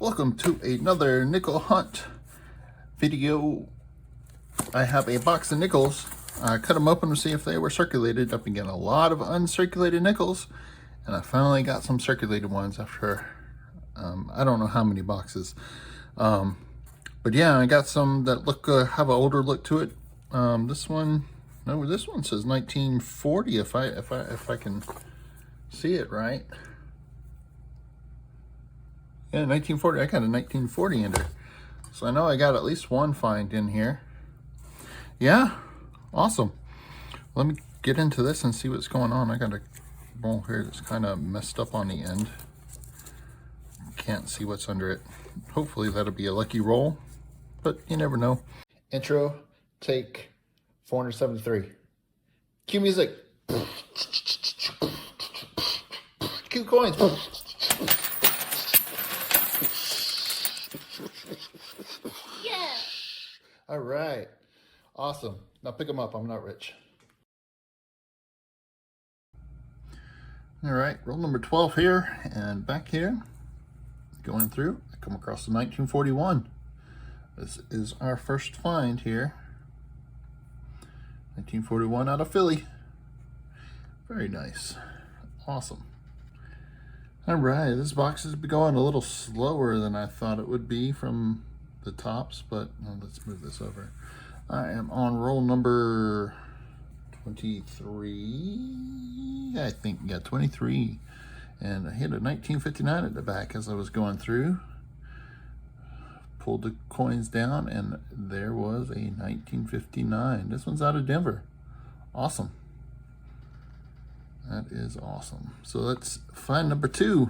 Welcome to another nickel hunt video. I have a box of nickels. I cut them open to see if they were circulated. I've been getting a lot of uncirculated nickels, and I finally got some circulated ones after I don't know how many boxes. But yeah, I got some that look have an older look to it. This one says 1940 if I can see it right. Yeah, 1940. I got a 1940 in there. So I know I got at least one find in here. Yeah, awesome. Let me get into this and see what's going on. I got a bowl here that's kind of messed up on the end. Can't see what's under it. Hopefully that'll be a lucky roll, but you never know. Intro, take 473. Cue music. Cue coins. Yeah. All right. Awesome. Now pick them up. I'm not rich. All right. Roll number 12 here. And back here, going through, I come across the 1941. This is our first find here. 1941 out of Philly. Very nice. Awesome. All right, this box has been going a little slower than I thought it would be from the tops, but let's move this over. I am on roll number 23, I think. Yeah, 23. And I hit a 1959 at the back as I was going through. Pulled the coins down, and there was a 1959. This one's out of Denver. Awesome. That is awesome. So let's find number 2.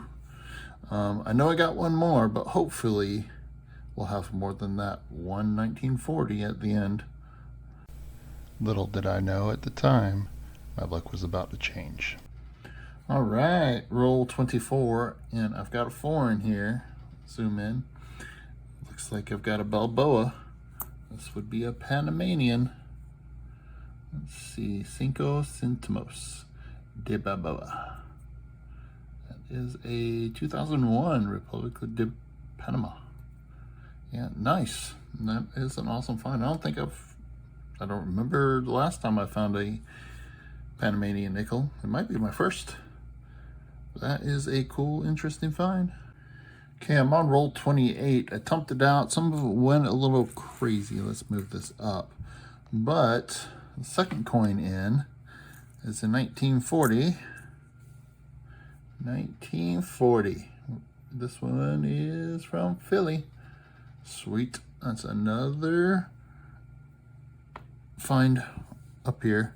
I know I got one more, but hopefully we'll have more than that one 1940 at the end. Little did I know at the time, my luck was about to change. All right, roll 24, and I've got a 4 in here. Zoom in. Looks like I've got a Balboa. This would be a Panamanian. Let's see, Cinco Centimos de Balboa. That is a 2001 Republic de Panama. Yeah, nice. And that is an awesome find. I don't remember the last time I found a Panamanian nickel. It might be my first. That is a cool, interesting find. Okay, I'm on roll 28. I thumped it out. Some of it went a little crazy. Let's move this up. But the second coin in is a 1940. 1940. This one is from Philly. Sweet. That's another find up here.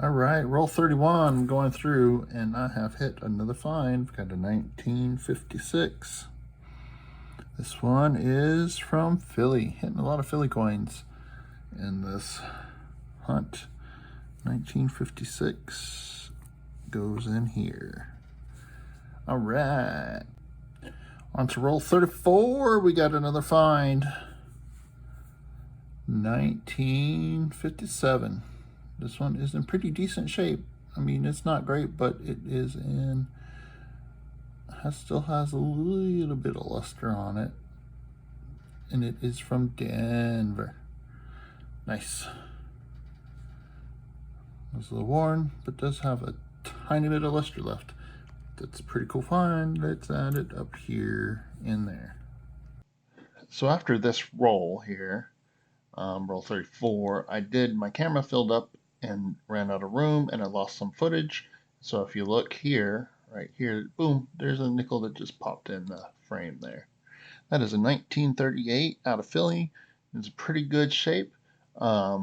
All right, roll 31. I'm going through, and I have hit another find. I've got a 1956. This one is from Philly. Hitting a lot of Philly coins in this hunt. 1956 goes in here. All right. On to roll 34. We got another find. 1957. This one is in pretty decent shape. I mean, it's not great, but it is in... still has a little bit of luster on it, and it is from Denver. Nice. It's a little worn, but does have a tiny bit of luster left. That's a pretty cool find. Let's add it up here in there. So after this roll here, roll 34, my camera filled up and ran out of room, and I lost some footage. So if you look here, right here, boom, there's a nickel that just popped in the frame there. That is a 1938 out of Philly. It's a pretty good shape. I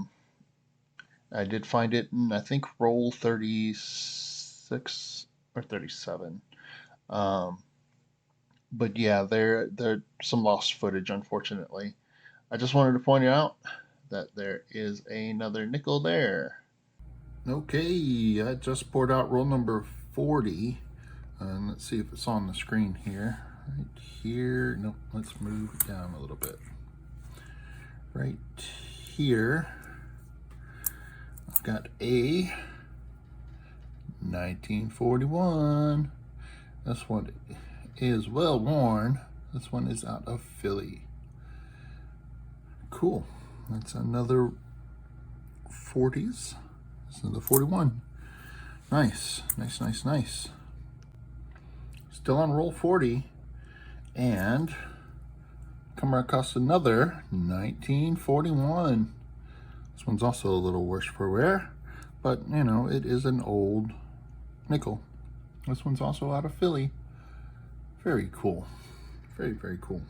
did find it in, I think, roll 36 or 37. But yeah, there's some lost footage, unfortunately. I just wanted to point out that there is another nickel there. Okay, I just poured out roll number 40. And let's see if it's on the screen here. Right here. Nope, let's move it down a little bit. Right here, I've got a 1941. This one is well worn. This one is out of Philly. Cool. That's another 40s. This is the 41. Nice, nice, nice, nice. Still on roll 40, and come across another 1941. This one's also a little worse for wear, but you know, it is an old nickel. This one's also out of Philly. Very cool. Very, very cool.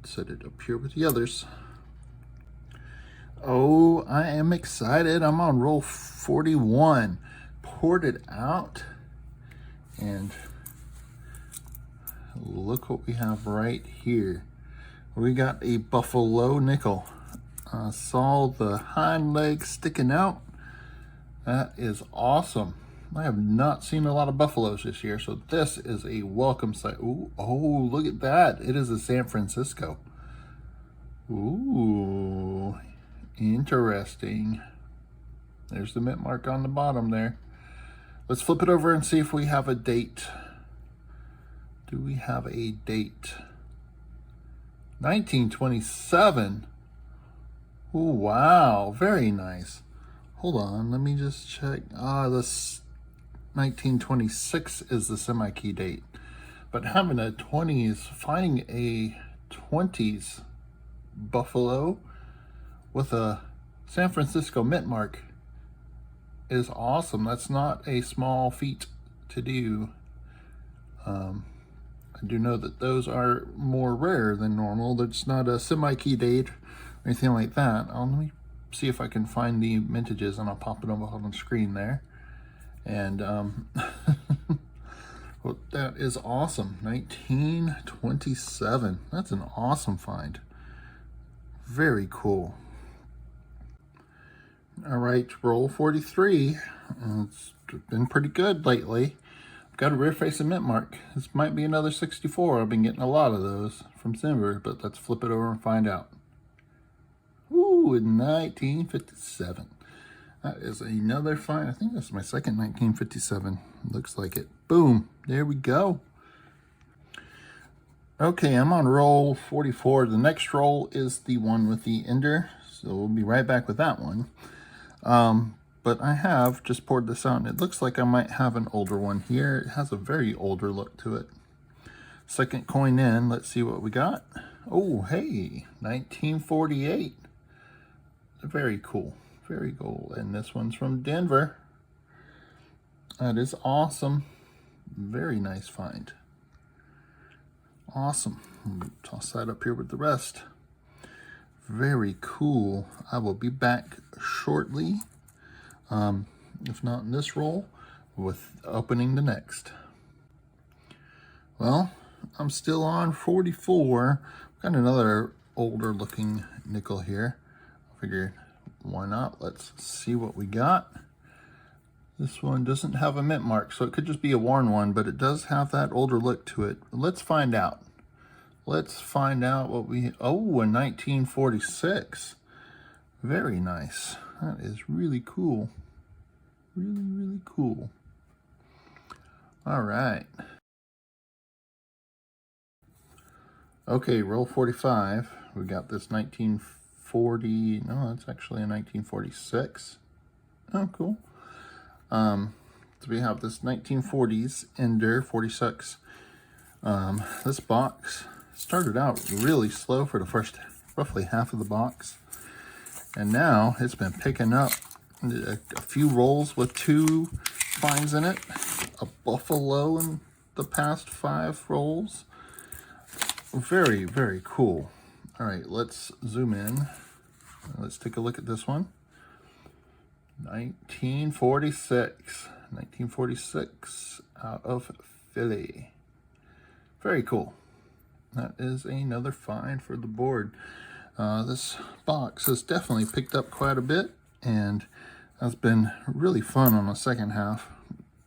Set it up here with the others. Oh, I am excited. I'm on roll 41. Poured it out, and look what we have right here. We got a buffalo nickel. Saw the hind leg sticking out. That is awesome. I have not seen a lot of buffaloes this year, so this is a welcome sight. Ooh, oh, look at that. It is a San Francisco. Ooh, interesting. There's the mint mark on the bottom there. Let's flip it over and see if we have a date. Do we have a date? 1927. Oh, wow, very nice. Hold on, let me just check. This 1926 is the semi-key date. But having a 20s, finding a 20s buffalo with a San Francisco mint mark is awesome. That's not a small feat to do. I do know that those are more rare than normal. That's not a semi-key date or anything like that. Let me see if I can find the mintages, and I'll pop it up on the screen there. And well, that is awesome. 1927. That's an awesome find. Very cool. All right, roll 43. It's been pretty good lately. I've got a rear facing mint mark. This might be another 64. I've been getting a lot of those from Denver, but let's flip it over and find out. Ooh, 1957. That is another find. I think that's my second 1957. Looks like it. Boom. There we go. Okay, I'm on roll 44. The next roll is the one with the ender, so we'll be right back with that one. But I have just poured this out, and it looks like I might have an older one here. It has a very older look to it. Second coin in. Let's see what we got. Oh, hey, 1948. Very cool. Very cool. And this one's from Denver. That is awesome. Very nice find. Awesome. Toss that up here with the rest. Very cool. I will be back shortly, if not in this roll, with opening the next. Well, I'm still on 44. Got another older looking nickel here. I figured, why not? Let's see what we got. This one doesn't have a mint mark, so it could just be a worn one, but it does have that older look to it. Let's find out. Let's find out what we... Oh, a 1946. Very nice. That is really cool. Really, really cool. All right. Okay, roll 45. We got this 1940... No, that's actually a 1946. Oh, cool. So we have this 1940s Ender 46. This box started out really slow for the first roughly half of the box, and now it's been picking up. A few rolls with 2 finds in it, a buffalo in the past 5 rolls. Very, very cool. All right, let's zoom in. Let's take a look at this one. 1946. 1946 out of Philly. Very cool. That is another find for the board. This box has definitely picked up quite a bit, and has been really fun on the second half.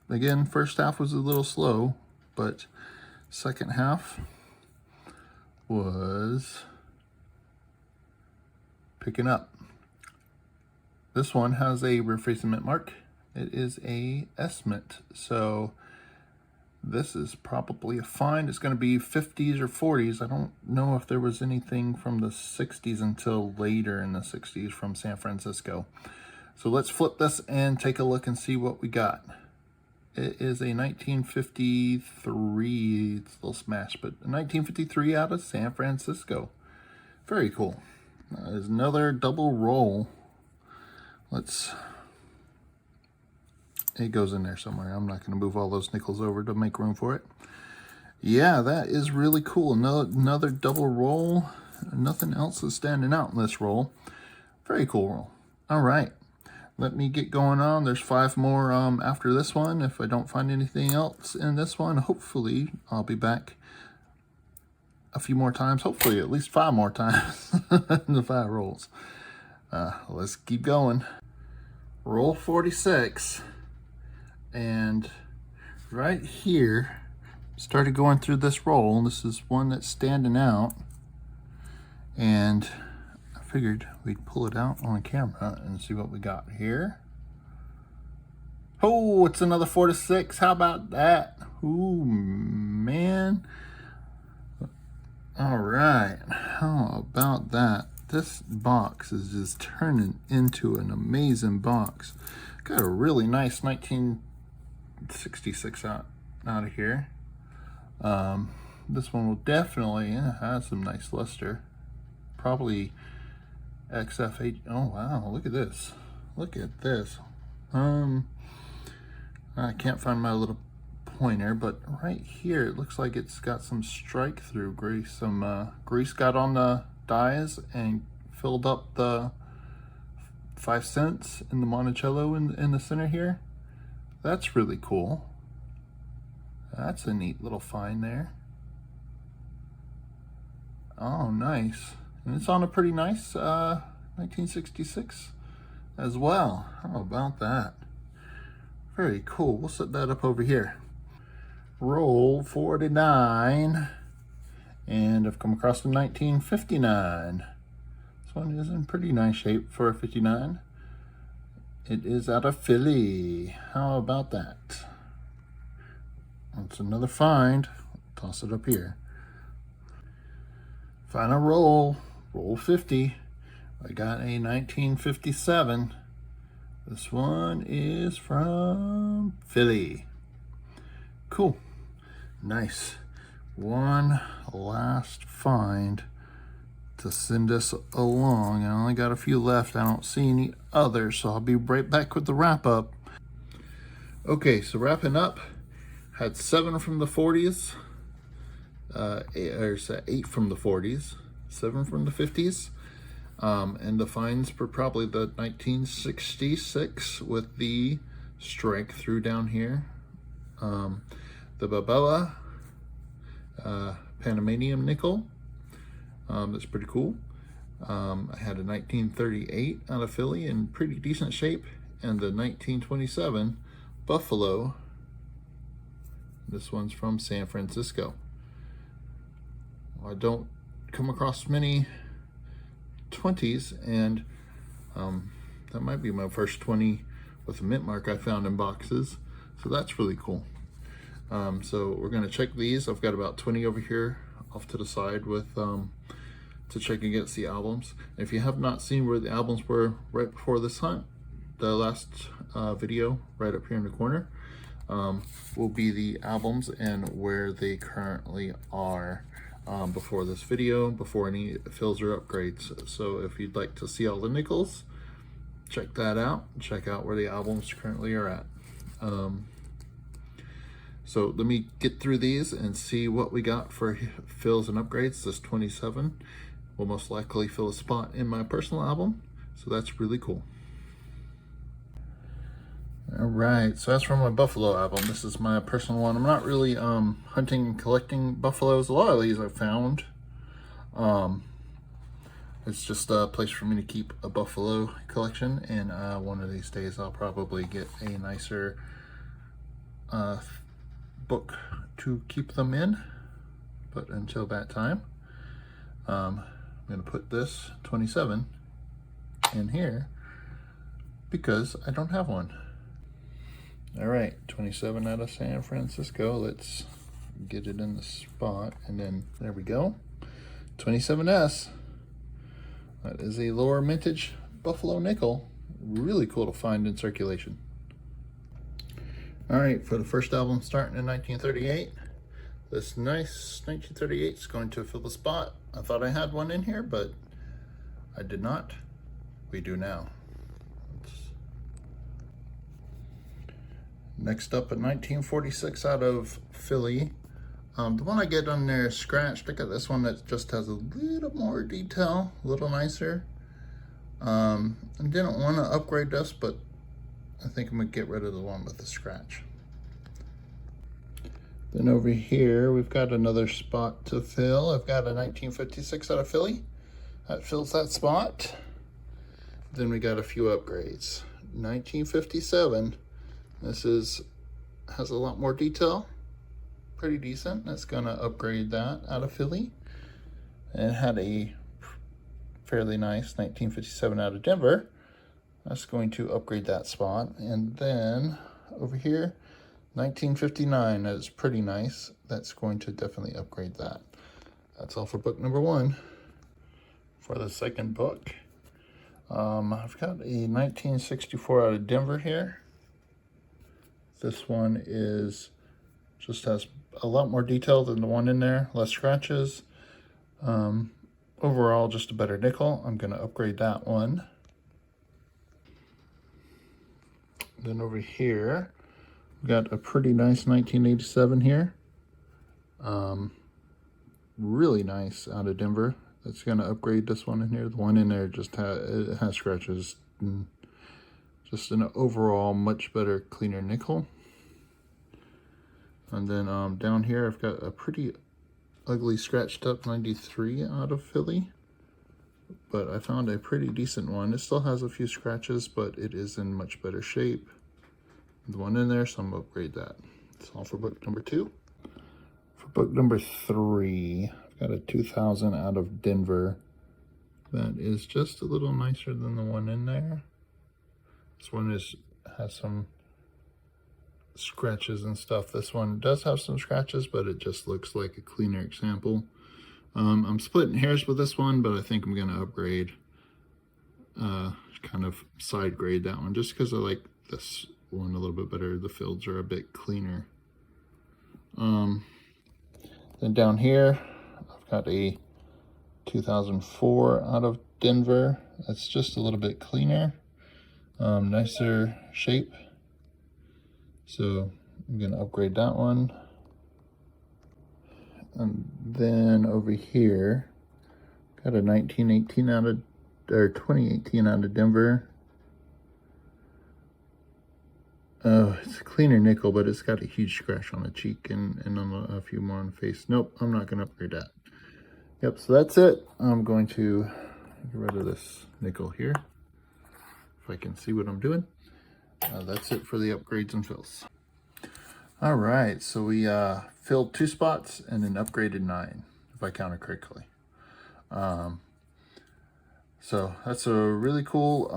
Again, first half was a little slow, but second half was picking up. This one has a rear facing mint mark. It is a S mint, so This is probably a find. It's going to be 50s or 40s. I don't know if there was anything from the 60s until later in the 60s from San Francisco. So let's flip this and take a look and see what we got. It is a 1953, it's a little smashed, but a 1953 out of San Francisco. Very cool. There's another double roll. It goes in there somewhere. I'm not going to move all those nickels over to make room for it. Yeah, that is really cool. Another double roll. Nothing else is standing out in this roll. Very cool roll. All right, let me get going on. There's 5 more after this one. If I don't find anything else in this one, hopefully I'll be back a few more times. Hopefully at least 5 more times in the 5 rolls. Let's keep going. Roll 46. And right here, started going through this roll. This is one that's standing out. And I figured we'd pull it out on camera and see what we got here. Oh, it's another 46. How about that? Ooh, man. All right. How about that? This box is just turning into an amazing box. Got a really nice 1966 out of here. This one will definitely have some nice luster. Probably XFH. Oh wow, look at this. Look at this. I can't find my little pointer, but right here it looks like it's got some strike through grease. Some grease got on the dies and filled up the 5 cents in the Monticello in the center here. That's really cool. That's a neat little find there. Oh, nice. And it's on a pretty nice 1966 as well. How about that? Very cool. We'll set that up over here. Roll 49. And I've come across the 1959. This one is in pretty nice shape for a 59. It is out of Philly. How about that? That's another find. Toss it up here. Final roll. Roll 50. I got a 1957. This one is from Philly. Cool. Nice. One last find to send us along. I only got a few left. I don't see any others, so I'll be right back with the wrap up. Okay, so wrapping up, had 7 from the 40s, 8 from the 40s, 7 from the 50s, and the finds were probably the 1966 with the strike through down here, the Balboa Panamanian nickel. That's pretty cool. I had a 1938 out of Philly in pretty decent shape, and the 1927 Buffalo. This one's from San Francisco. I don't come across many 20s, and that might be my first 20 with a mint mark I found in boxes, so that's really cool. So we're going to check these. I've got about 20 over here off to the side with to check against the albums. If you have not seen where the albums were right before this hunt, the last video right up here in the corner will be the albums and where they currently are before this video, before any fills or upgrades. So if you'd like to see all the nickels, check that out. Check out where the albums currently are at. So let me get through these and see what we got for fills and upgrades. This 27 will most likely fill a spot in my personal album, so that's really cool. All right, so that's from my Buffalo album. This is my personal one. I'm not really hunting and collecting buffaloes. A lot of these I found. It's just a place for me to keep a buffalo collection, and one of these days I'll probably get a nicer book to keep them in. But until that time, I'm going to put this 27 in here because I don't have one. All right, 27 out of San Francisco. Let's get it in the spot, and then there we go. 27S. That is a lower mintage Buffalo nickel. Really cool to find in circulation. All right, for the first album starting in 1938, this nice 1938 is going to fill the spot. I thought I had one in here, but I did not. We do now. Next up, a 1946 out of Philly. The one I get on there is scratched. I got this one that just has a little more detail, a little nicer. I didn't want to upgrade this, but I think I'm gonna get rid of the one with the scratch. Then over here, we've got another spot to fill. I've got a 1956 out of Philly. That fills that spot. Then we got a few upgrades. 1957. This has a lot more detail. Pretty decent. That's gonna upgrade that out of Philly. And it had a fairly nice 1957 out of Denver. That's going to upgrade that spot. And then over here, 1959, that is pretty nice. That's going to definitely upgrade that. That's all for book number 1. For the second book, I've got a 1964 out of Denver here. This one just has a lot more detail than the one in there, less scratches. Overall, just a better nickel. I'm gonna upgrade that one. Then over here, we got a pretty nice 1987 here. Really nice out of Denver. That's gonna upgrade this one in here. The one in there just has scratches. Just an overall much better, cleaner nickel. And then down here, I've got a pretty ugly scratched up 93 out of Philly. But I found a pretty decent one. It still has a few scratches, but it is in much better shape. The one in there, so I'm gonna upgrade that. That's all for book number 2. For book number 3, I've got a 2000 out of Denver. That is just a little nicer than the one in there. This one has some scratches and stuff. This one does have some scratches, but it just looks like a cleaner example. I'm splitting hairs with this one, but I think I'm gonna upgrade, kind of side grade that one, just because I like this one a little bit better. The fields are a bit cleaner. Then down here, I've got a 2004 out of Denver. That's just a little bit cleaner, nicer shape. So I'm gonna upgrade that one. And then over here, got a 2018 out of Denver. Oh, it's a cleaner nickel, but it's got a huge scratch on the cheek and on a few more on the face. Nope, I'm not gonna upgrade that. Yep, so that's it. I'm going to get rid of this nickel here, if I can see what I'm doing. That's it for the upgrades and fills. All right, so we filled 2 spots and then upgraded 9, if I counted correctly. So that's a really cool,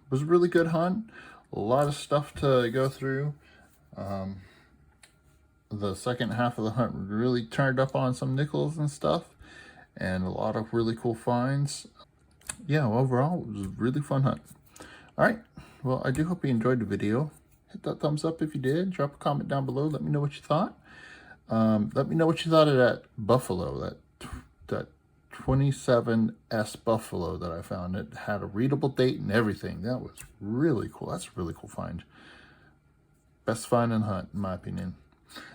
was a really good hunt. A lot of stuff to go through. The second half of the hunt really turned up on some nickels and stuff, and a lot of really cool finds. Yeah, overall, it was a really fun hunt. All right, well, I do hope you enjoyed the video. Hit that thumbs up if you did. Drop a comment down below. Let me know what you thought. Let me know what you thought of that buffalo, that 27S buffalo that I found. It had a readable date and everything. That was really cool. That's a really cool find. Best find in the hunt, in my opinion.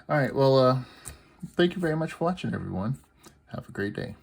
All right, well, thank you very much for watching, everyone. Have a great day.